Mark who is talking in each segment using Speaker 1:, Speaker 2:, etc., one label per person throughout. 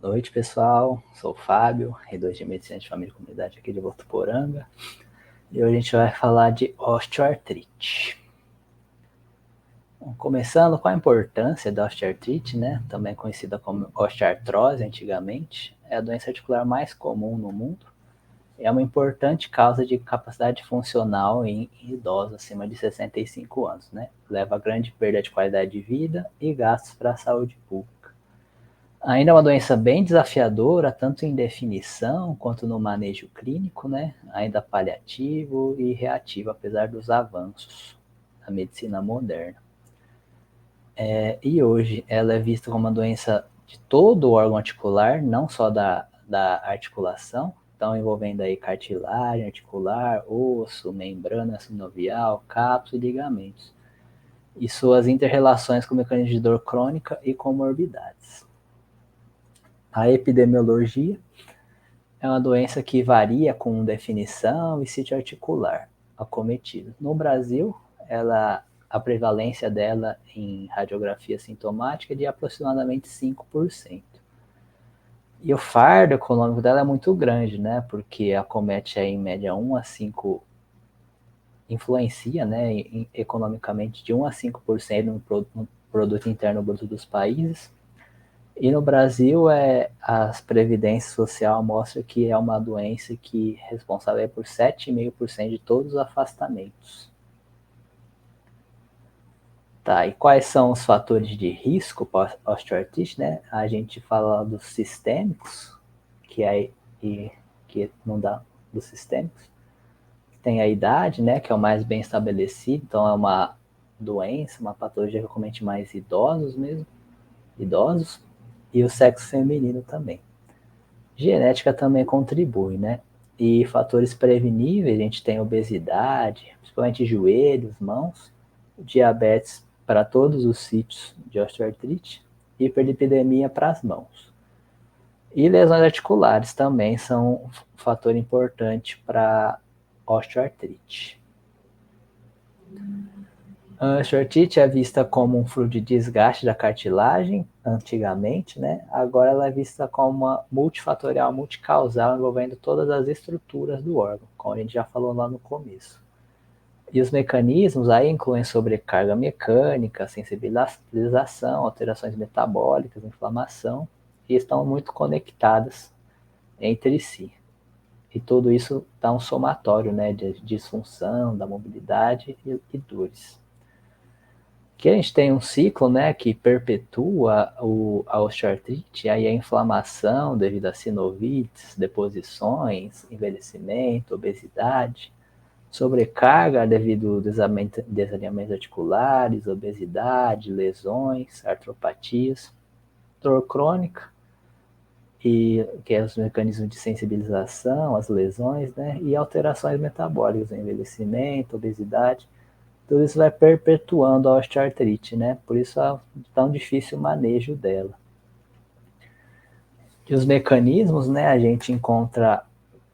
Speaker 1: Boa noite, pessoal. Sou o Fábio, reitor de Medicina de Família e Comunidade aqui de Votuporanga. E hoje a gente vai falar de osteoartrite. Bom, começando, qual a importância da osteoartrite, né? Também conhecida como osteoartrose antigamente, é a doença articular mais comum no mundo. É uma importante causa de incapacidade funcional em idosos acima de 65 anos, né? Leva a grande perda de qualidade de vida e gastos para a saúde pública. Ainda é uma doença bem desafiadora, tanto em definição quanto no manejo clínico, né? Ainda paliativo e reativo, apesar dos avanços da medicina moderna. E hoje ela é vista como uma doença de todo o órgão articular, não só da articulação, então envolvendo aí cartilagem articular, osso, membrana sinovial, cápsula e ligamentos, e suas interrelações com mecanismos de dor crônica e comorbidades. A epidemiologia é uma doença que varia com definição e sítio articular acometido. No Brasil, a prevalência dela em radiografia sintomática é de aproximadamente 5%. E o fardo econômico dela é muito grande, né? Porque acomete aí, em média 1 a 5, influencia, né, economicamente de 1 a 5% no produto interno bruto dos países. E no Brasil, a Previdência Social mostra que é uma doença que é responsável por 7,5% de todos os afastamentos. Tá, e quais são os fatores de risco para a osteoartrite, né? A gente fala dos sistêmicos, que não dá dos sistêmicos. Tem a idade, né, que é o mais bem estabelecido, então é uma doença, uma patologia que comete mais idosos mesmo, e o sexo feminino também. Genética também contribui, né? E fatores preveníveis, a gente tem obesidade, principalmente joelhos, mãos, diabetes para todos os sítios de osteoartrite, hiperlipidemia para as mãos. E lesões articulares também são um fator importante para osteoartrite. A osteoartrite é vista como um fruto de desgaste da cartilagem, antigamente, né? Agora ela é vista como uma multifatorial, multicausal, envolvendo todas as estruturas do órgão, como a gente já falou lá no começo. E os mecanismos aí incluem sobrecarga mecânica, sensibilização, alterações metabólicas, inflamação, e estão muito conectadas entre si. E tudo isso dá um somatório, né, de disfunção, da mobilidade e dores. Que a gente tem um ciclo, né, que perpetua a osteoartrite, aí a inflamação devido a sinovites, deposições, envelhecimento, obesidade, sobrecarga devido a desalinhamentos articulares, obesidade, lesões, artropatias, dor crônica, e que é os mecanismos de sensibilização, as lesões, né, e alterações metabólicas, envelhecimento, obesidade. Tudo isso vai perpetuando a osteoartrite, né? Por isso é tão difícil o manejo dela. E os mecanismos, né? A gente encontra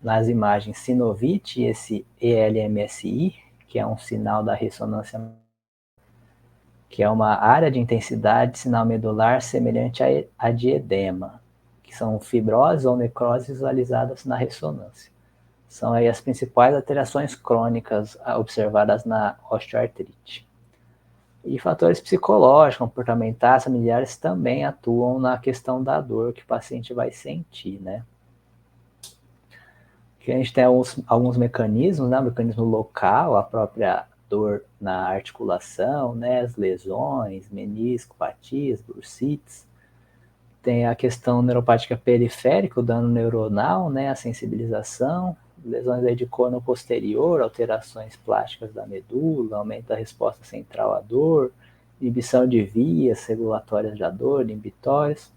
Speaker 1: nas imagens sinovite, esse ELMSI, que é um sinal da ressonância, que é uma área de intensidade sinal medular semelhante a de edema, que são fibroses ou necroses visualizadas na ressonância. São aí as principais alterações crônicas observadas na osteoartrite. E fatores psicológicos, comportamentais, familiares também atuam na questão da dor que o paciente vai sentir, né? Que a gente tem alguns mecanismos, né? O mecanismo local, a própria dor na articulação, né? As lesões, menisco, patias, bursites. Tem a questão neuropática periférica, o dano neuronal, né? A sensibilização, lesões aí de cono posterior, alterações plásticas da medula, aumento da resposta central à dor, inibição de vias regulatórias da dor, inibitórias,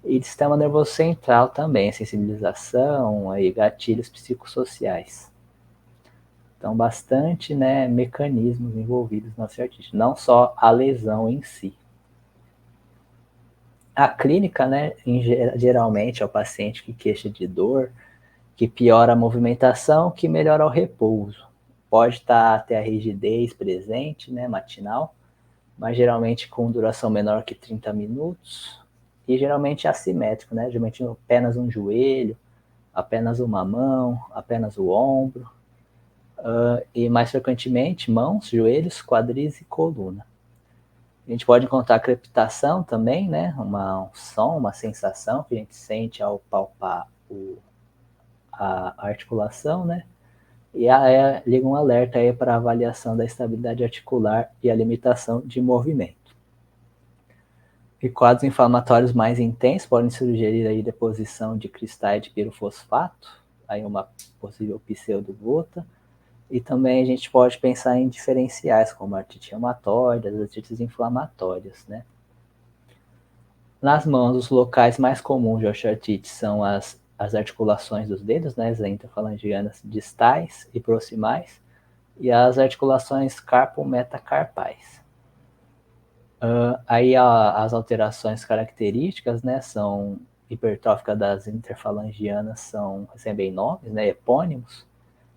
Speaker 1: e de sistema nervoso central também, sensibilização, aí, gatilhos psicossociais. Então, bastante, né, mecanismos envolvidos na osteoartrite, não só a lesão em si. A clínica, né, geralmente é o paciente que queixa de dor, que piora a movimentação, que melhora o repouso. Pode estar até a rigidez presente, né, matinal, mas geralmente com duração menor que 30 minutos, e geralmente assimétrico, né? Geralmente apenas um joelho, apenas uma mão, apenas o ombro, e mais frequentemente mãos, joelhos, quadris e coluna. A gente pode encontrar crepitação também, né? Um som, uma sensação que a gente sente ao palpar a articulação, né? E liga um alerta aí para avaliação da estabilidade articular e a limitação de movimento. E quadros inflamatórios mais intensos podem sugerir aí deposição de cristais de pirofosfato, aí uma possível pseudogota, e também a gente pode pensar em diferenciais, como artrite reumatoide, as artrites inflamatórias, né? Nas mãos, os locais mais comuns de osteoartrite são as articulações dos dedos, né, as interfalangianas distais e proximais, e as articulações carpo-metacarpais. Aí as alterações características, né, são hipertrófica das interfalangianas são recebem nomes, né, epônimos.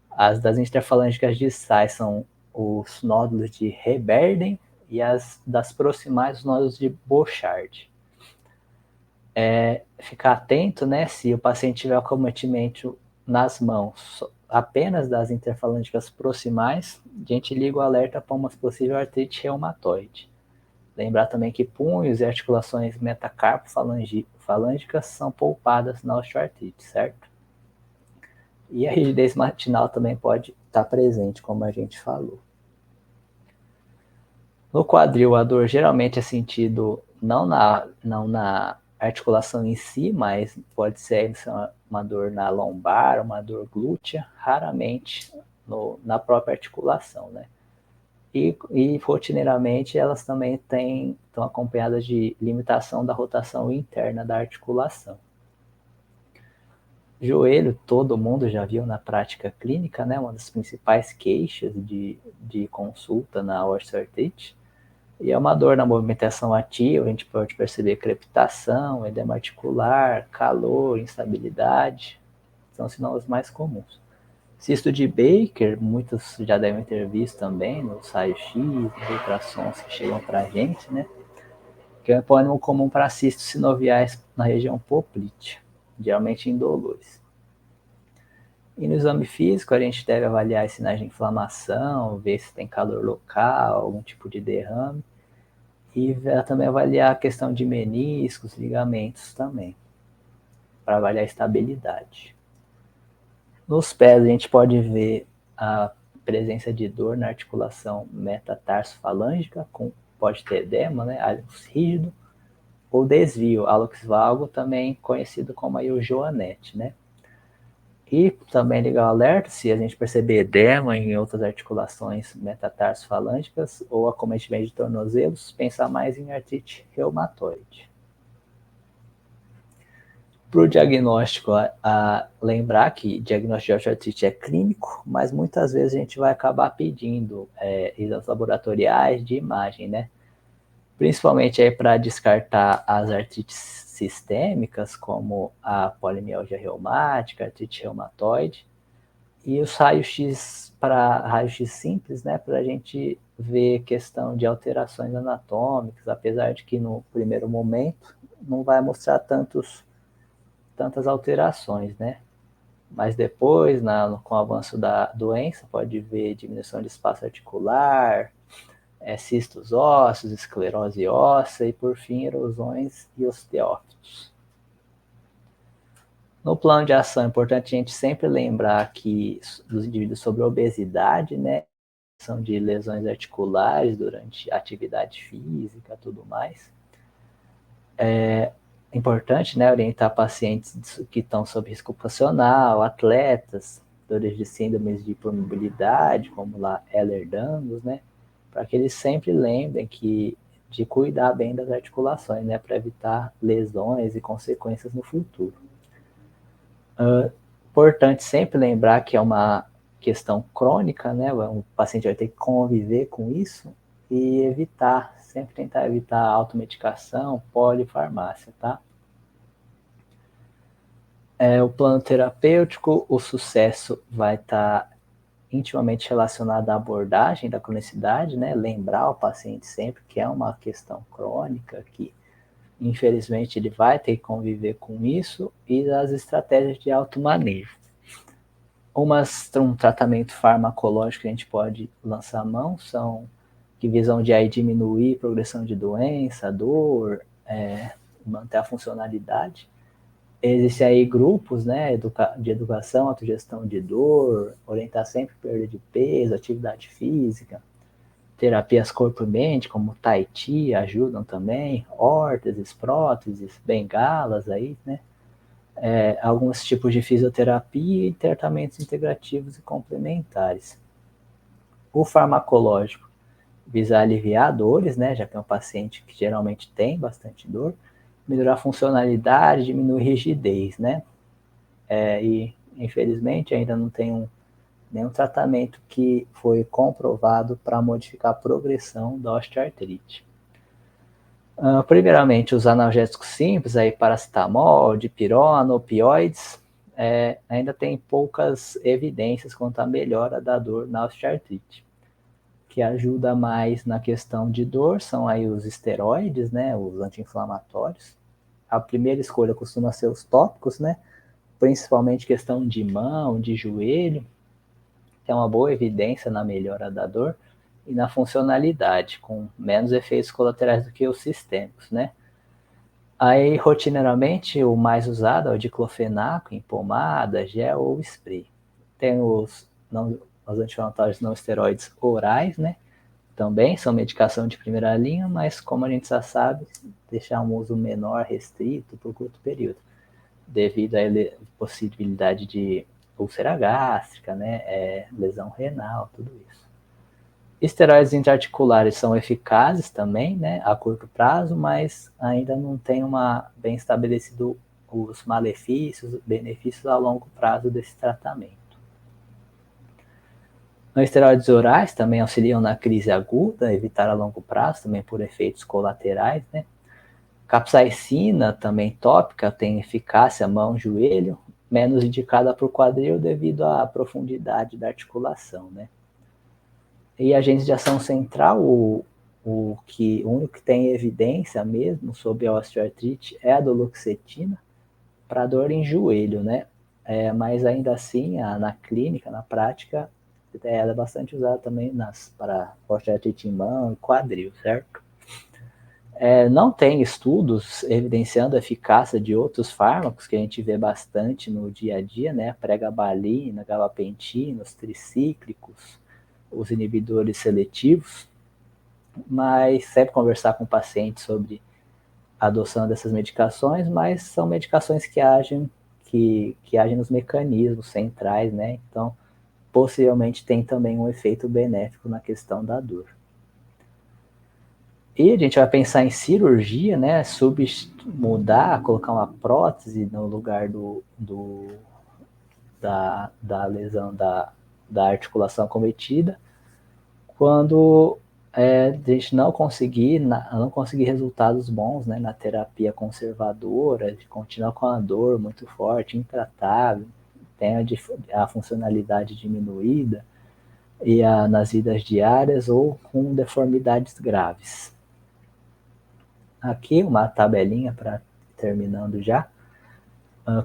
Speaker 1: As das interfalângicas distais são os nódulos de Heberden e as das proximais os nódulos de Bouchard. Ficar atento, né, se o paciente tiver acometimento nas mãos apenas das interfalângicas proximais, a gente liga o alerta para uma possível artrite reumatoide. Lembrar também que punhos e articulações metacarpo-falângicas são poupadas na osteoartrite, certo? E a rigidez matinal também pode estar presente, como a gente falou. No quadril, a dor geralmente é sentido não na articulação em si, mas pode ser uma dor na lombar, uma dor glútea, raramente na própria articulação, né? E rotineiramente elas também estão acompanhadas de limitação da rotação interna da articulação. Joelho, todo mundo já viu na prática clínica, né? Uma das principais queixas de consulta na osteoartrite. E é uma dor na movimentação ativa, a gente pode perceber crepitação, edema articular, calor, instabilidade, são os sinais mais comuns. Cisto de Baker, muitos já devem ter visto também nos raios-x, nos ultrassons que chegam para a gente, né? Que é um epônimo comum para cistos sinoviais na região poplítea, geralmente indolores. E no exame físico, a gente deve avaliar as sinais de inflamação, ver se tem calor local, algum tipo de derrame, e também avaliar a questão de meniscos, ligamentos também, para avaliar a estabilidade. Nos pés, a gente pode ver a presença de dor na articulação metatarso-falângica, pode ter edema, né, hálux rígido, ou desvio, hálux valgo, também conhecido como aí o joanete, né. E também ligar o alerta se a gente perceber edema em outras articulações metatarso-falângicas ou acometimento de tornozelos, pensar mais em artrite reumatoide. Para o diagnóstico, lembrar que diagnóstico de osteoartrite é clínico, mas muitas vezes a gente vai acabar pedindo exames laboratoriais de imagem, né? Principalmente aí para descartar as artrites sistêmicas, como a polimialgia reumática, artrite reumatoide, e os raios-x para raios-x simples, né, para a gente ver questão de alterações anatômicas, apesar de que no primeiro momento não vai mostrar tantas alterações, né? Mas depois, com o avanço da doença, pode ver diminuição de espaço articular, cistos ósseos, esclerose óssea e, por fim, erosões e osteófitos. No plano de ação, é importante a gente sempre lembrar que dos indivíduos sobre obesidade, né, são de lesões articulares durante atividade física, tudo mais. É importante, né, orientar pacientes que estão sob risco ocupacional, atletas, dores de síndromes de hipermobilidade, como lá Ehlers-Danlos, né, para que eles sempre lembrem de cuidar bem das articulações, né, para evitar lesões e consequências no futuro. Importante sempre lembrar que é uma questão crônica, né, o paciente vai ter que conviver com isso e sempre tentar evitar automedicação, polifarmácia, tá? O plano terapêutico, o sucesso vai estar intimamente relacionado à abordagem da cronicidade, né? Lembrar o paciente sempre que é uma questão crônica, que infelizmente ele vai ter que conviver com isso, e as estratégias de automanejo. Um tratamento farmacológico que a gente pode lançar a mão são que visam de aí diminuir a progressão de doença, dor, manter a funcionalidade. Existem aí grupos, né, de educação, autogestão de dor, orientar sempre perda de peso, atividade física, terapias corpo e mente, como Tai Chi, ajudam também, órteses, próteses, bengalas aí, né, alguns tipos de fisioterapia e tratamentos integrativos e complementares. O farmacológico visa aliviar dores, né, já que é um paciente que geralmente tem bastante dor, melhorar a funcionalidade, diminuir rigidez, né, e infelizmente ainda não tem nenhum tratamento que foi comprovado para modificar a progressão da osteoartrite. Primeiramente, os analgésicos simples, aí paracetamol, dipirona, opioides, ainda tem poucas evidências quanto à melhora da dor na osteoartrite. O que ajuda mais na questão de dor são aí os esteroides, né, os anti-inflamatórios. A primeira escolha costuma ser os tópicos, né, principalmente questão de mão, de joelho, tem uma boa evidência na melhora da dor e na funcionalidade, com menos efeitos colaterais do que os sistêmicos, né? Aí, rotineiramente, o mais usado é o diclofenaco em pomada, gel ou spray. Tem os anti-inflamatórios não esteroides orais, né? Também são medicação de primeira linha, mas como a gente já sabe, deixar um uso menor, restrito, por curto período, devido à possibilidade de úlcera gástrica, né, lesão renal, tudo isso. Esteroides intraarticulares são eficazes também, né, a curto prazo, mas ainda não tem bem estabelecido os malefícios, os benefícios a longo prazo desse tratamento. Os esteroides orais também auxiliam na crise aguda, evitar a longo prazo, também por efeitos colaterais, né. Capsaicina, também tópica, tem eficácia mão, joelho, menos indicada para o quadril devido à profundidade da articulação, né? E agentes de ação central, o único que tem evidência mesmo sobre a osteoartrite é a duloxetina, para dor em joelho, né? Mas ainda assim, na clínica, na prática, ela é bastante usada também para osteoartrite em mão e quadril, certo? Não tem estudos evidenciando a eficácia de outros fármacos que a gente vê bastante no dia a dia, né? Pregabalina, gabapentina, os tricíclicos, os inibidores seletivos, mas sempre conversar com o paciente sobre a adoção dessas medicações, mas são medicações que agem nos mecanismos centrais, né? Então, possivelmente tem também um efeito benéfico na questão da dor. E a gente vai pensar em cirurgia, né? Mudar, colocar uma prótese no lugar da lesão da articulação cometida, quando a gente não conseguir resultados bons, né, na terapia conservadora, de continuar com a dor muito forte, intratável, tem a funcionalidade diminuída e nas vidas diárias ou com deformidades graves. Aqui uma tabelinha para terminando já.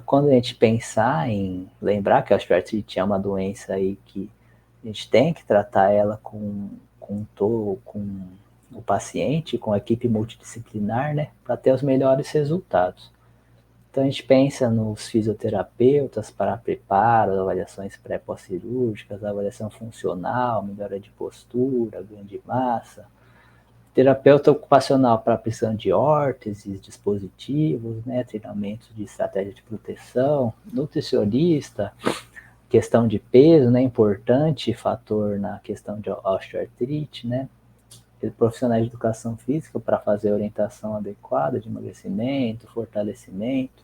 Speaker 1: Quando a gente pensar em lembrar que a osteoartrite é uma doença aí que a gente tem que tratar ela com o paciente, com a equipe multidisciplinar, né, para ter os melhores resultados. Então a gente pensa nos fisioterapeutas para preparo, avaliações pré-pós-cirúrgicas, avaliação funcional, melhora de postura, ganho de massa, terapeuta ocupacional para pressão de órteses, dispositivos, né, treinamentos de estratégia de proteção, nutricionista, questão de peso, né, importante fator na questão de osteoartrite, né, profissionais de educação física para fazer a orientação adequada de emagrecimento, fortalecimento,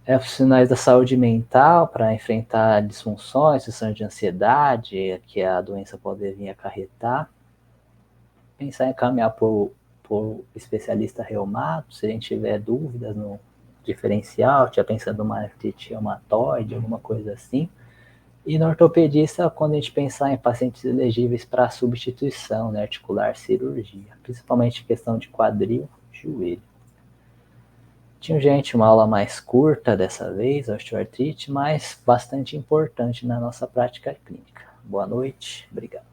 Speaker 1: profissionais da saúde mental para enfrentar disfunções, questões de ansiedade que a doença pode vir acarretar, pensar em caminhar por especialista reumato, se a gente tiver dúvidas no diferencial, já pensando numa artrite reumatoide, alguma coisa assim. E no ortopedista, quando a gente pensar em pacientes elegíveis para substituição, né, articular, cirurgia, principalmente questão de quadril, joelho. certinho, gente. Uma aula mais curta dessa vez, osteoartrite, mas bastante importante na nossa prática clínica. Boa noite, obrigado.